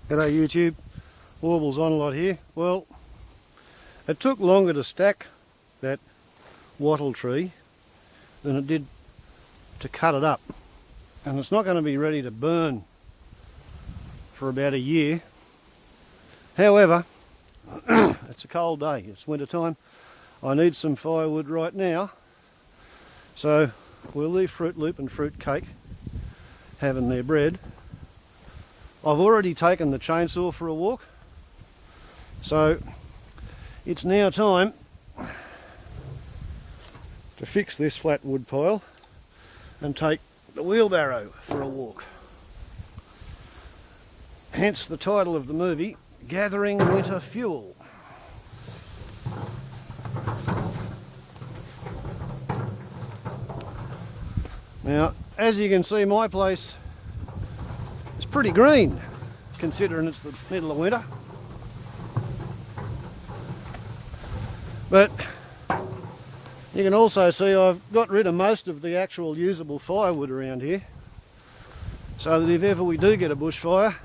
G'day YouTube, Warbles on a lot here. Well, it took longer to stack that wattle tree than it did to cut it up, and it's not going to be ready to burn for about a year. However, it's a cold day, it's winter time. I need some firewood right now, so we'll leave Fruit Loop and Fruit Cake having their bread. I've already taken the chainsaw for a walk, so it's now time to fix this flat wood pile and take the wheelbarrow for a walk. Hence the title of the movie, Gath'ring Winter Fuel. Now, as you can see, my place is pretty green, considering it's the middle of winter. But you can also see I've got rid of most of the actual usable firewood around here, so that if ever we do get a bushfire,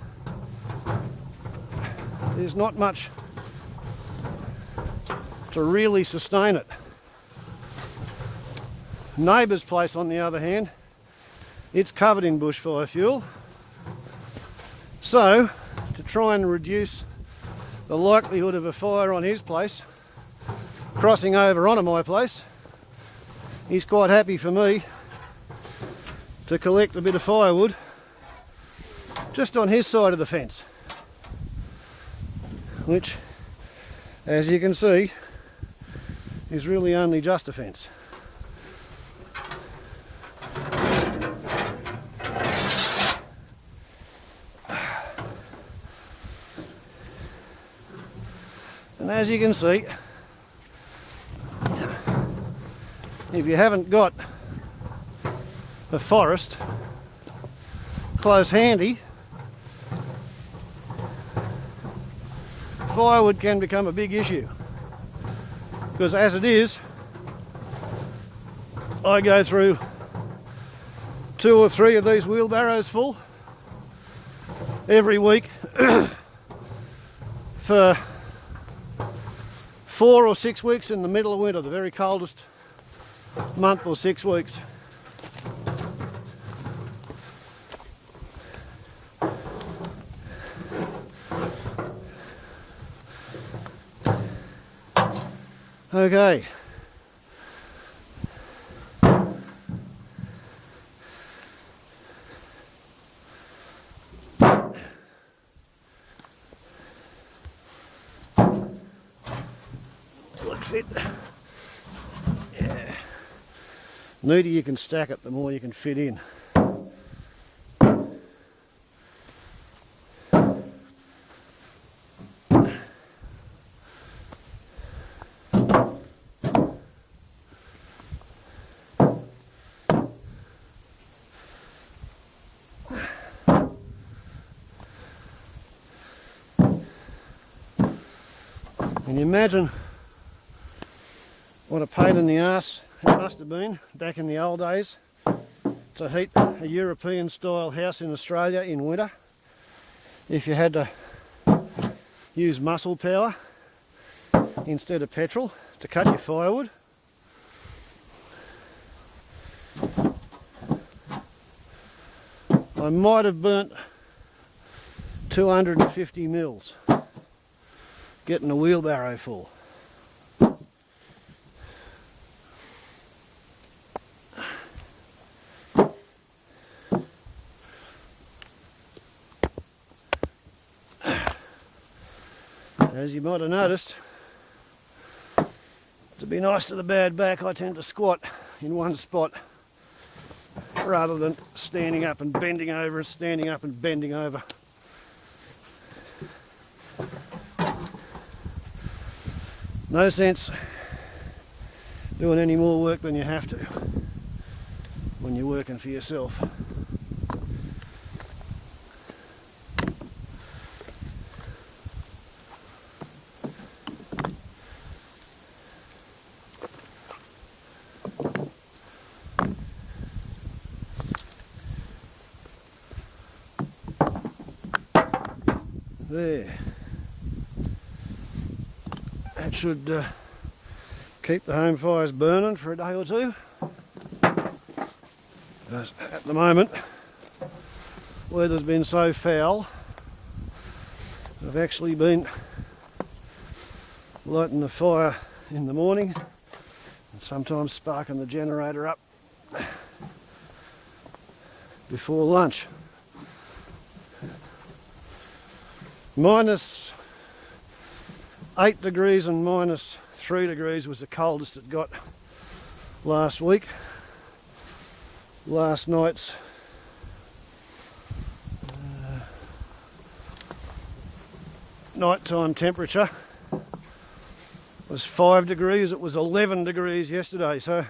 there's not much to really sustain it. Neighbour's place, on the other hand, it's covered in bushfire fuel. So, to try and reduce the likelihood of a fire on his place crossing over onto my place, he's quite happy for me to collect a bit of firewood just on his side of the fence, which, as you can see, is really only just a fence. And as you can see, if you haven't got a forest close handy, firewood can become a big issue. Because as it is, I go through 2 or 3 of these wheelbarrows full every week for 4 or 6 weeks in the middle of winter, the very coldest month or 6 weeks. Okay. Good fit. Yeah. The neater you can stack it, the more you can fit in. Can you imagine what a pain in the arse it must have been back in the old days to heat a European style house in Australia in winter, if you had to use muscle power instead of petrol to cut your firewood? I might have burnt 250 mils getting a wheelbarrow full. As you might have noticed, to be nice to the bad back, I tend to squat in one spot rather than standing up and bending over and standing up and bending over. No sense doing any more work than you have to when you're working for yourself. There. That should keep the home fires burning for a day or two. But at the moment, weather's been so foul, I've actually been lighting the fire in the morning and sometimes sparking the generator up before lunch. -8 degrees and -3 degrees was the coldest it got last week. Last night's nighttime temperature was 5 degrees. It was 11 degrees yesterday, so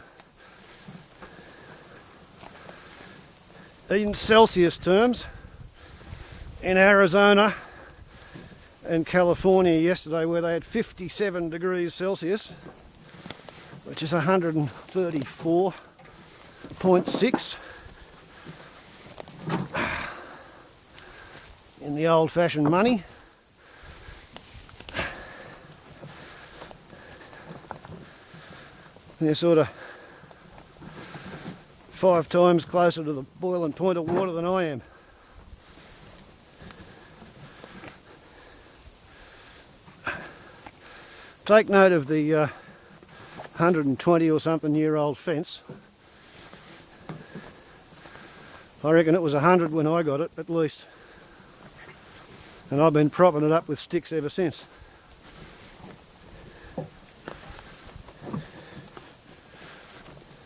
in Celsius terms, in Arizona and California yesterday, where they had 57 degrees Celsius, which is 134.6 in the old-fashioned money. They're sort of 5 times closer to the boiling point of water than I am. Take note of the 120 or something year old fence. I reckon it was 100 when I got it, at least. And I've been propping it up with sticks ever since.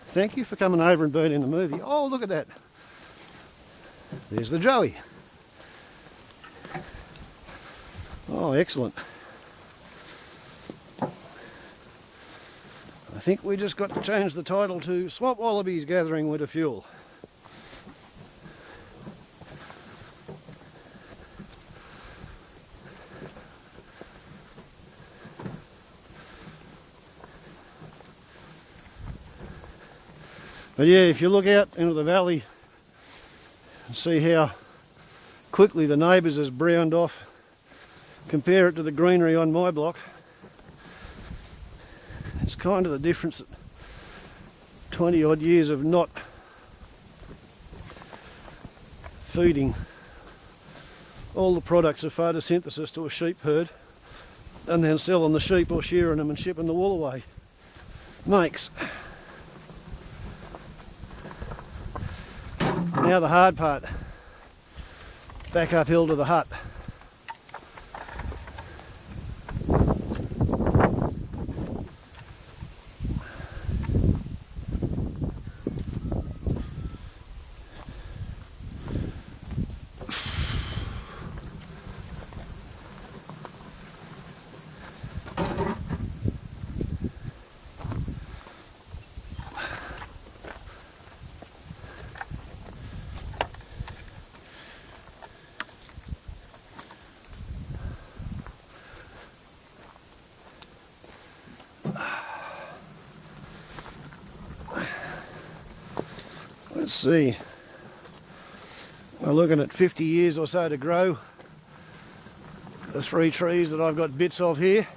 Thank you for coming over and being in the movie. Oh, look at that. There's the Joey. Oh, excellent. I think we just got to change the title to Swamp Wallabies Gath'ring with FuuUel. But yeah, if you look out into the valley and see how quickly the neighbours has browned off, compare it to the greenery on my block, it's kind of the difference that 20 odd years of not feeding all the products of photosynthesis to a sheep herd and then selling the sheep or shearing them and shipping the wool away makes. Now the hard part, back uphill to the hut. Let's see, we're looking at 50 years or so to grow the 3 trees that I've got bits of here,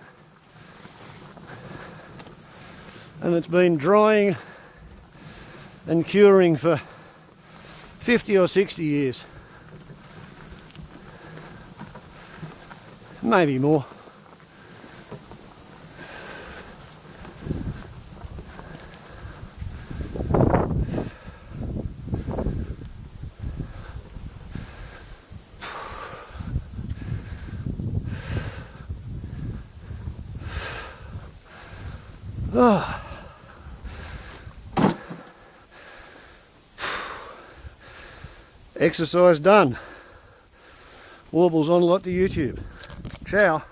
and it's been drying and curing for 50 or 60 years, maybe more. Oh. Exercise done. Warbles on a lot to YouTube. Ciao.